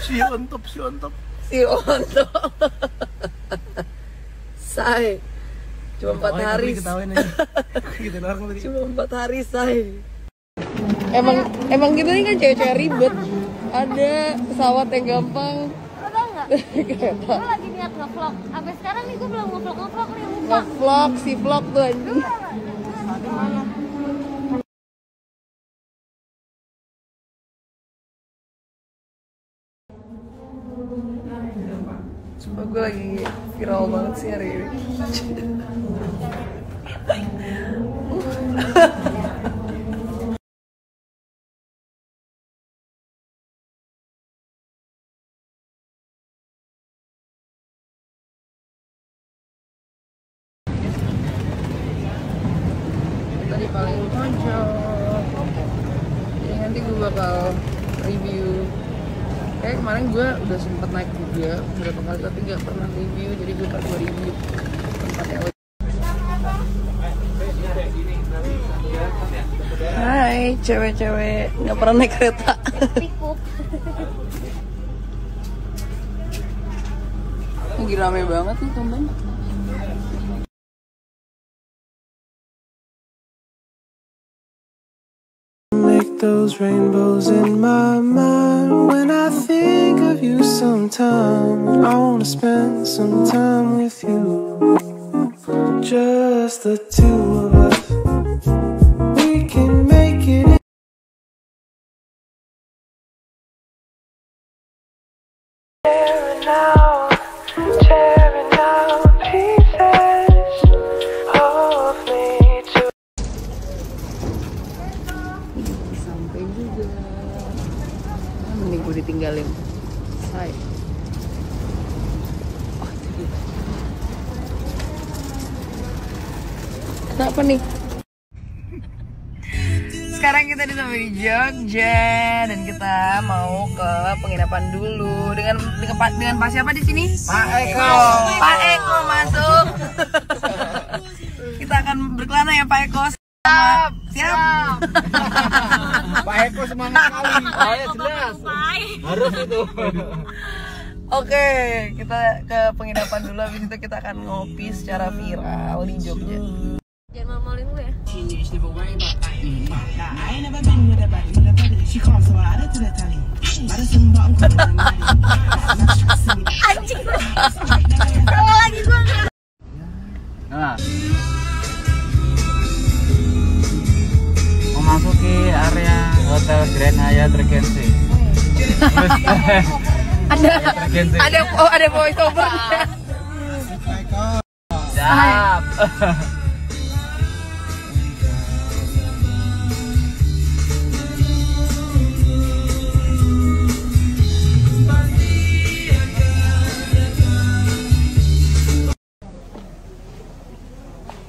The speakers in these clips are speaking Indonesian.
Si ontop. Say. Cuma 4 hari. Cuma 4 hari, say. Emang kita ini kan cewek-cewek ribet. Ada pesawat yang gampang. Lo tau nggak? Gue lagi niat nge-vlog. Sampai sekarang nih gue belum nge-vlog nih, lupa. Nge-vlog, si vlog tuh anjing. Cuma gue lagi viral banget sih hari ini. Tadi paling pojok. Jadi nanti gue bakal review. Kayak kemarin gue udah sempet naik juga beberapa kali tapi nggak pernah review, jadi gue baru review tempat yang. Hai cewek-cewek nggak pernah naik kereta. Lagi rame banget nih temen. Those rainbows in my mind when I think of you sometime. I wanna spend some time with you, just the two of us. We can make it. Tearing out pieces of me too. Sampai juga. Mending gue ditinggalin. Hai. Oh, jadi. Kenapa nih? Sekarang kita sampai di Jogja dan kita mau ke penginapan dulu dengan Pak siapa di sini? Pak Eko. Pak Eko masuk. Kita akan berkelana ya Pak Eko. Siap. Pak Eko semangat kali. Oh ya jelas. Harus itu. Oke, kita ke penginapan dulu. Habis itu kita akan ngopi secara viral di Jogja. Jangan malu-maluin gue ya. Anjing. Kalau lagi gue nggak. Nah. Memasuki area Hotel Grand Hyatt Regency. Ada voice over. Siap.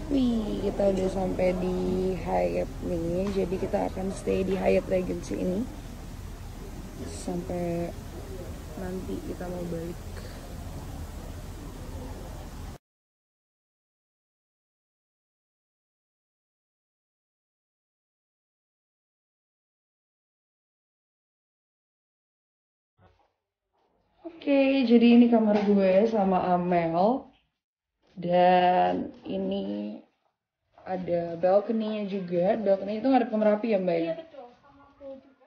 Wih, kita udah sampai di Hyatt nih. Jadi kita akan stay di Hyatt Regency ini sampai nanti kita mau balik. Oke, jadi ini kamar gue sama Amel. Dan ini ada balcony-nya juga. Balcony itu ngadep ke Merapi ya Mbak? Iya betul, sama pool juga.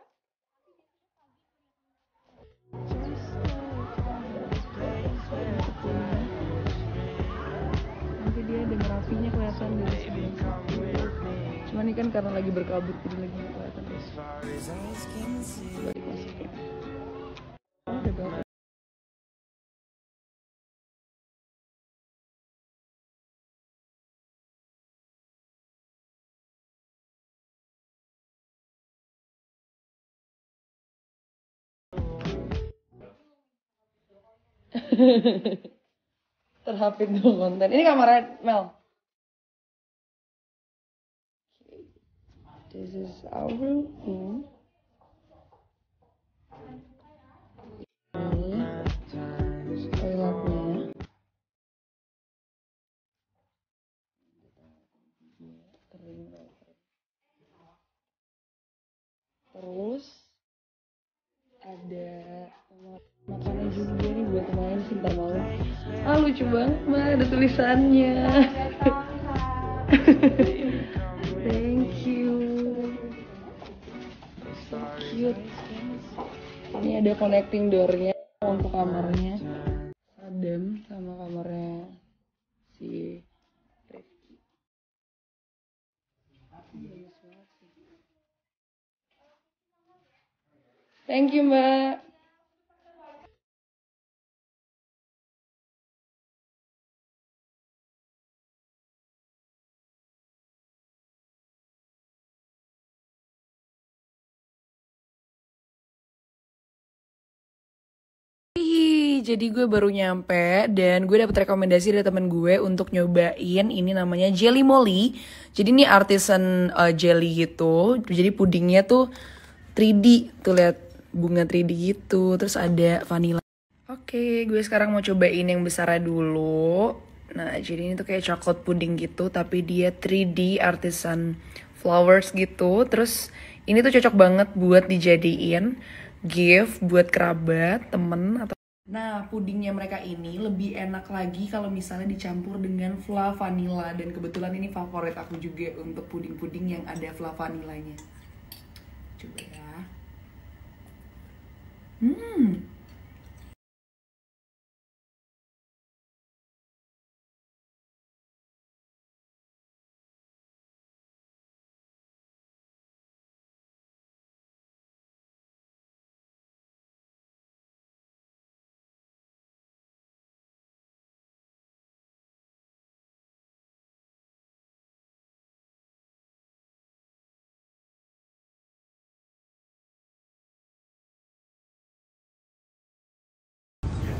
Nanti dia ada Merapinya kelihatan dari sini. Cuma ini kan karena lagi berkabut jadi lagi kelihatan. Coba dimasukin. Oh, ada balcony. Terhapit tuh konten. Ini kamar Mel. This is our room. Ini toiletnya. Terus ada Makannya juga nih buat main sebentar malam. Ah lucu banget Mbak, ada tulisannya. Thank you. So cute. Ini ada connecting door-nya untuk kamarnya Adam sama kamarnya si Rifki. Bagus banget sih. Thank you Mbak. Jadi gue baru nyampe dan gue dapet rekomendasi dari temen gue untuk nyobain ini namanya Jelly Molly. Jadi ini artisan jelly gitu. Jadi pudingnya tuh 3D, tuh lihat bunga 3D gitu. Terus ada vanilla. Oke, gue sekarang mau cobain yang besarnya dulu. Nah, jadi ini tuh kayak coklat puding gitu, tapi dia 3D artisan flowers gitu. Terus ini tuh cocok banget buat dijadiin gift buat kerabat, temen atau. Nah, pudingnya mereka ini lebih enak lagi kalau misalnya dicampur dengan fla vanilla. Dan kebetulan ini favorit aku juga untuk puding-puding yang ada fla vanillanya. Coba ya.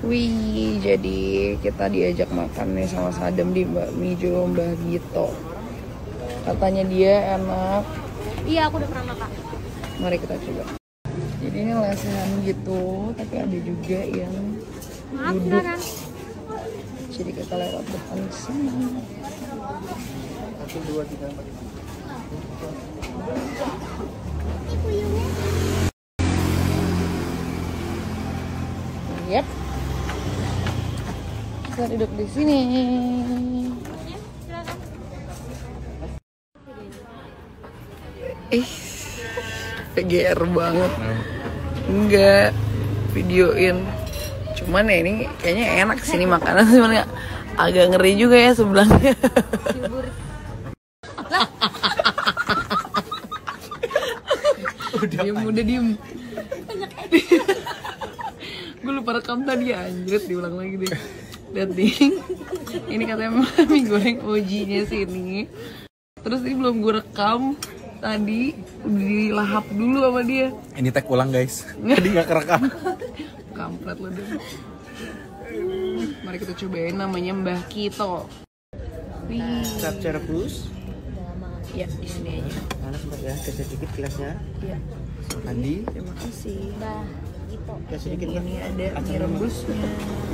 Wih, jadi kita diajak makan nih sama Sadam di Bakmi Jo Mbah Gito. Katanya dia enak. Iya, aku udah pernah makan. Mari kita coba. Jadi ini lesehan gitu, tapi ada juga yang Maaf, duduk. silakan. Jadi kita lewat depan sini. 1, 2, 3, 4. Yep. Kita duduk di sini. PGR banget. Enggak videoin. Cuman ya ini kayaknya enak sini makanan, cuman ya agak ngeri juga ya sebelahnya. Udah diem. Gue lupa rekam tadi ya, anjir, diulang lagi deh. Lihat nih, ini katanya mie goreng OG-nya sini. Terus ini belum gue rekam, tadi udah dilahap dulu sama dia. Ini tag ulang guys. Tadi nggak kerekam. Kampret lo deh. Mari kita cobain, namanya Mbah Kito. Wih. Capture rebus. Ya, di sini aja. Panas mbak ya, kasih sedikit gelasnya. Ya. Andi. Terima kasih. Mbah, gitu. Kasih sedikit mbak. Ini ada mie rebusnya.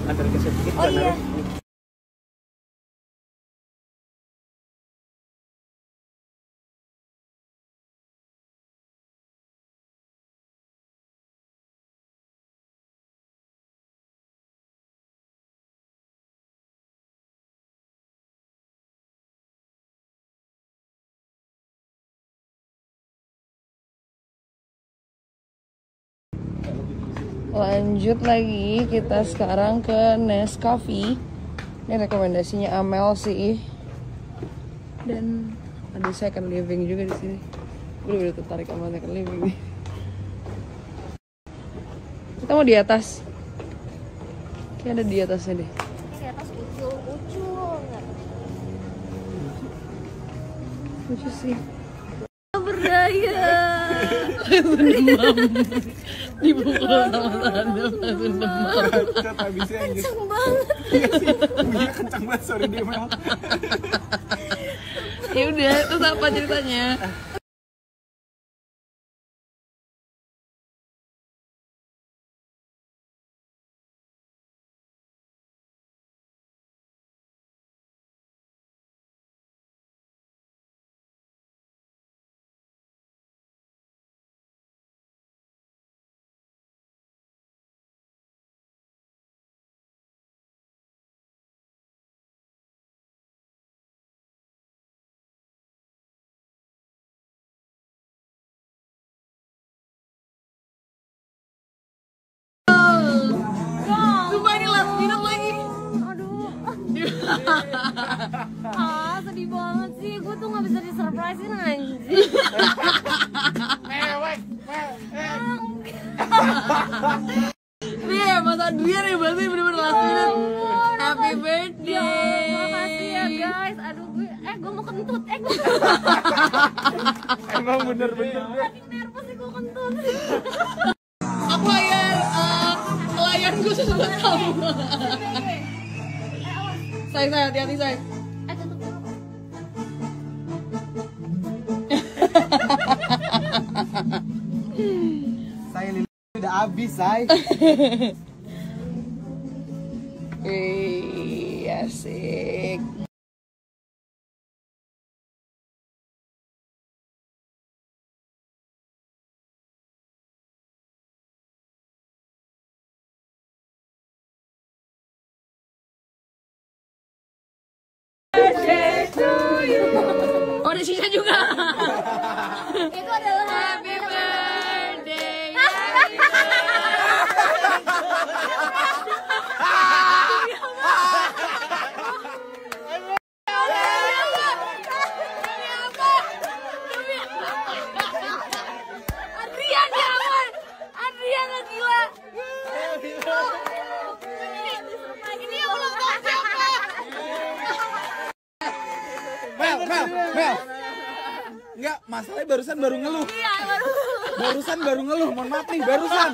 Antar kasih sedikit. Oh iya. Lanjut lagi, kita sekarang ke Nescafe. Ini rekomendasinya Amel sih. Dan ada second living juga di sini. Gue udah tertarik sama second living nih. Kita mau di atas. Kayak ada di atasnya deh. Ini kayak atas ucul-ucul nggak? Lucu sih. Berdaya. Dipukul sama Sadam langsung demam. Habisnya anjir. Kenceng banget. Bunyinya kencang banget, sorry dia Mel. Ya udah, terus apa ceritanya? Ah, sedih banget sih. Gue tuh gak bisa disurprisein anjing. Nih, Mas Adrian ya berarti bener-bener last minute. Happy birthday. Makasih ya guys. Aduh gue mau kentut. Emang bener-bener deh. Saking nervous sih gue kentut. Aku layar khusus buat kamu. Say, hati-hati say. Tutup dulu. Saya lili udah habis, say. Asik. Oh, ada sisa juga. Itu adalah Happy birthday. Adrian ya aman. Adrian lo gila. Ini yang belum tahu siapa. Mel. Enggak, masalahnya barusan baru ngeluh. Iya baru. Barusan baru ngeluh, mohon maaf nih, barusan.